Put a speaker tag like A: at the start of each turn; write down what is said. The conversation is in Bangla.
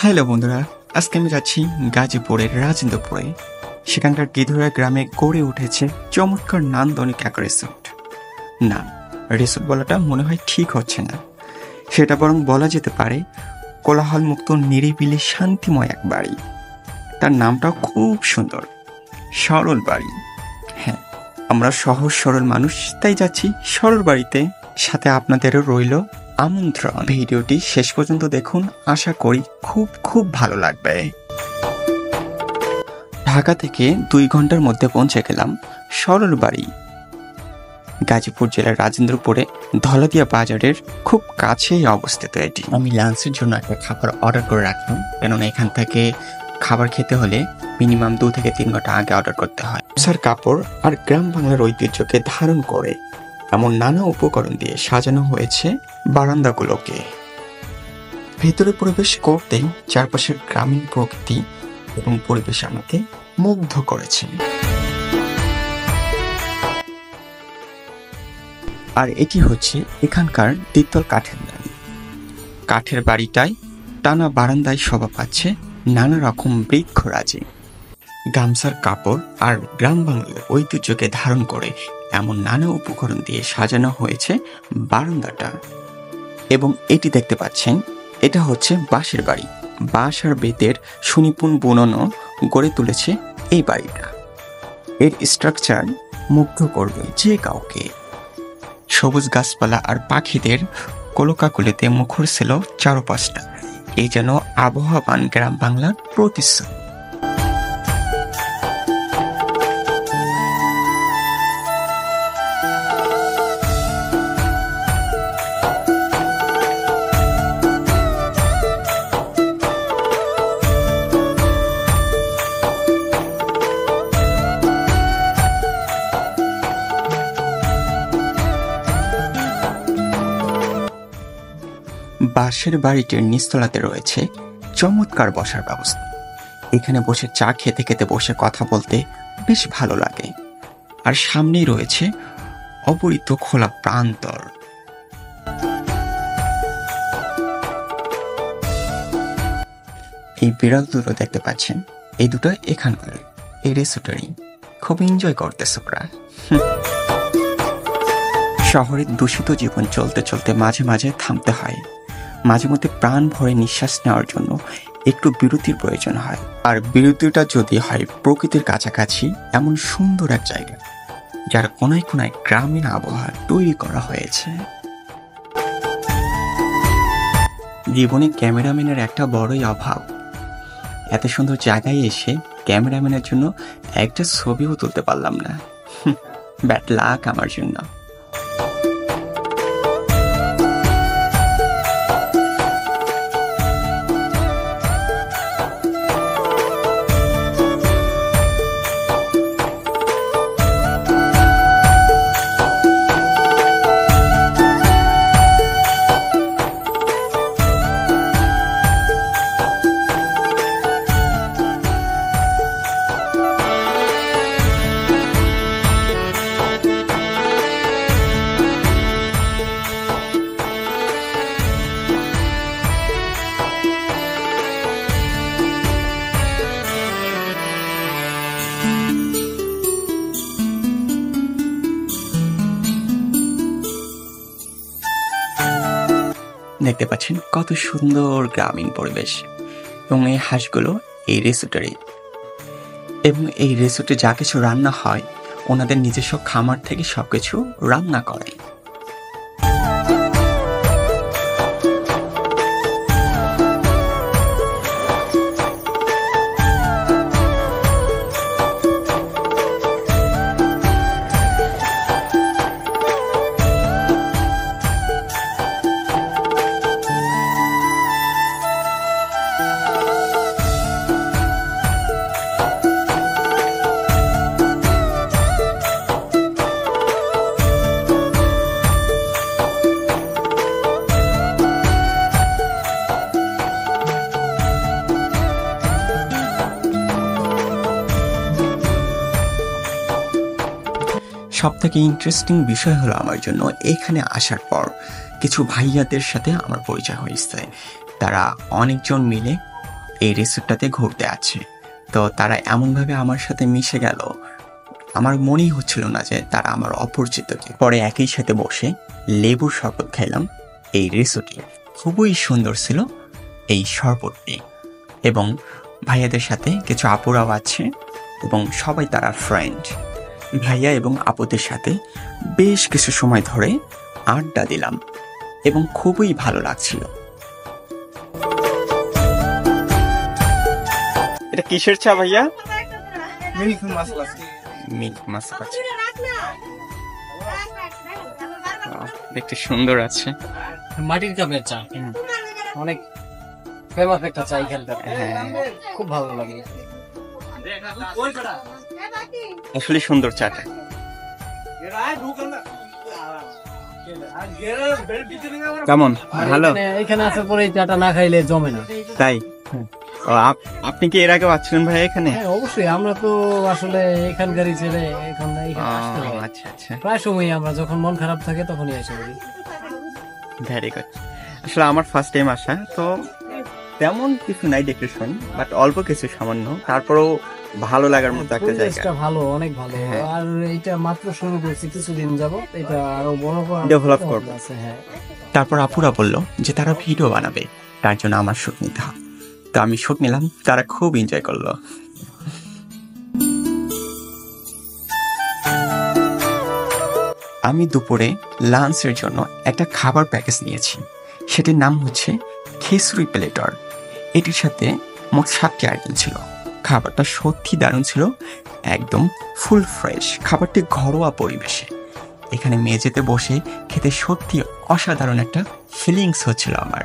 A: হ্যালো বন্ধুরা, আজকে আমি যাচ্ছি গাজীপুরের রাজেন্দ্রপুরে। সেখানকার গিধুরা গ্রামে গড়ে উঠেছে চমৎকার নান্দনিক এক রিসোর্ট। না, রিসোর্ট বলাটা মনে হয় ঠিক হচ্ছে না, সেটা বরং বলা যেতে পারে কোলাহলমুক্ত নিরিবিলি শান্তিময় এক বাড়ি। তার নামটাও খুব সুন্দর, সরল বাড়ি। হ্যাঁ, আমরা সহজ সরল মানুষ, তাই যাচ্ছি সরল বাড়িতে। সাথে আপনাদেরও রইল আমন্ত্রণ। ভিডিওটি শেষ পর্যন্ত দেখুন, আশা করি খুব খুব ভালো লাগবে। ঢাকা থেকে 2 ঘন্টার মধ্যে পৌঁছে গেলাম সরল বাড়ি। গাজীপুর জেলার রাজেন্দ্রপুরে ধলাদিয়া বাজারের খুব কাছেই অবস্থিত এটি। আমি লাঞ্চের জন্য একটা খাবার অর্ডার করে রাখলাম, কেননা এখান থেকে খাবার খেতে হলে মিনিমাম 2 থেকে 3 ঘন্টা আগে অর্ডার করতে হয়। স্যার কাপড় আর গ্রাম বাংলার ঐতিহ্যকে ধারণ করে এমন নানা উপকরণ দিয়ে সাজানো হয়েছে বারান্দাগুলোকে। ভেতরে প্রবেশ করতেই চারপাশের গ্রামীণ প্রকৃতি এবং পরিবেশ আমাকে মুগ্ধ করেছে। আর এটি হচ্ছে এখানকার দ্বিতল কাঠের বাড়ি। কাঠের বাড়িটায় টানা বারান্দায় শোভা পাচ্ছে নানা রকম বৃক্ষরাজি। গামছার কাপড় আর গ্রাম বাংলার ঐতিহ্যকে ধারণ করে এমন নানা উপকরণ দিয়ে সাজানো হয়েছে বারান্দাটা। এবং এটি দেখতে পাচ্ছেন, এটা হচ্ছে বাঁশের বাড়ি। বাঁশ আর বেতের সুনিপুণ বুননো গড়ে তুলেছে এই বাড়িটা। এর স্ট্রাকচার মুগ্ধ করবে যে কাউকে। সবুজ গাছপালা আর পাখিদের কলকাকলিতে মুখর ছিল চারপাশটা। এই যেন আবহাওয়াবান গ্রাম বাংলার প্রতিচ্ছবি। বাঁশের বাড়িটির নিচতলাতে রয়েছে চমৎকার বসার ব্যবস্থা। এখানে বসে চা খেতে খেতে বসে কথা বলতে বেশ ভালো লাগে। আর সামনেই রয়েছে অপরিত খোলা প্রান্তর। এই বিড়াল দুটো দেখতে পাচ্ছেন, এই দুটো এখানকার এই রিসোর্টেরই। খুব এনজয় করতেছে ওরা। শহরের দূষিত জীবন চলতে চলতে মাঝে মাঝে থামতে হয়। মাঝে মধ্যে প্রাণ ভরে নিঃশ্বাস নেওয়ার জন্য একটু বিরতির প্রয়োজন হয়। আর বিরতিটা যদি হয় প্রকৃতির কাছাকাছি এমন সুন্দর এক জায়গা, যার কোনায় কোনায় গ্রামীণ আবহাওয়া তৈরি করা হয়েছে। জীবনে ক্যামেরাম্যানের একটা বড়ই অভাব। এত সুন্দর জায়গায় এসে ক্যামেরাম্যানের জন্য একটা ছবিও তুলতে পারলাম না। ব্যাড লাক আমার জন্য। দেখতে পাচ্ছেন কত সুন্দর গ্রামীণ পরিবেশ। এবং এই হাঁসগুলো এই রিসোর্টেরই। এবং এই রিসোর্টে যা কিছু রান্না হয়, ওনাদের নিজস্ব খামার থেকে সবকিছু রান্না করে। সবথেকে ইন্টারেস্টিং বিষয় হলো আমার জন্য এখানে আসার পর কিছু ভাইয়াদের সাথে আমার পরিচয় হয়েছে। তারা অনেকজন মিলে এই রিসোর্টটাতে ঘুরতে আছে। তো তারা এমনভাবে আমার সাথে মিশে গেল, আমার মনেই হচ্ছিল না যে তারা আমার অপরিচিত কেউ। পরে একই সাথে বসে লেবুর শরবত খাইলাম এই রিসোর্টে। খুবই সুন্দর ছিল এই শরবতটি। এবং ভাইয়াদের সাথে কিছু আপুরাও আছে এবং সবাই তারা ফ্রেন্ড। ভাইয়া এবং আপুদের সাথে বেশ কিছু সময় ধরে আড্ডা দিলাম এবং খুবই ভালো লাগছিল। এটা কিসের চা ভাইয়া? মিল্ক মাসালা। দেখতে সুন্দর আছে।
B: মাটির কাপের চা, অনেক ফেমাস একটা চা এখানকার। খুব ভালো লাগে,
A: আসলে সুন্দর চাটা। কেমন? ভালো।
B: এখানে আসার পরে এই চাটা না খাইলে জমে না।
A: তাই? আপনি কি এর আগে আসছিলেন ভাই এখানে?
B: হ্যাঁ অবশ্যই, আমরা তো আসলে এখানকারই ছেলে, এখানে
A: আচ্ছা আচ্ছা।
B: প্রায় সময় আমরা যখন মন খারাপ থাকে তখনই এসে পড়ি।
A: Very good. আসলে আমার ফার্স্ট টাইম আসা, তো তেমন কিছু নাই ডেকোরেশন, বাট অল্প কিছু সামান্য, তারপরেও ভালো লাগার মতো একটা জায়গা।
B: ভালো, অনেক ভালো। আর এটা মাত্র শুরু করছি কিছুদিন যাবত, এটা আরো বড় করে
A: ডেভেলপ করব।
B: হ্যাঁ।
A: তারপর আপুরা বলল যে তারা ভিডিও বানাবে, তার জন্য আমার শুট নিতে হবে। তো আমি শুট নিলাম, তারা খুব এনজয় করলো। আমি দুপুরে লাঞ্চের জন্য একটা খাবার প্যাকেজ নিয়েছি, সেটির নাম হচ্ছে খিচুড়ি প্লেটার। এটির সাথে মোট 7টি আইটেম ছিল। খাবারটা সত্যি দারুণ ছিল, একদম ফুল ফ্রেশ। খাবারটি ঘরোয়া পরিবেশে এখানে মেঝেতে বসে খেতে সত্যি অসাধারণ একটা ফিলিংস হচ্ছিল আমার।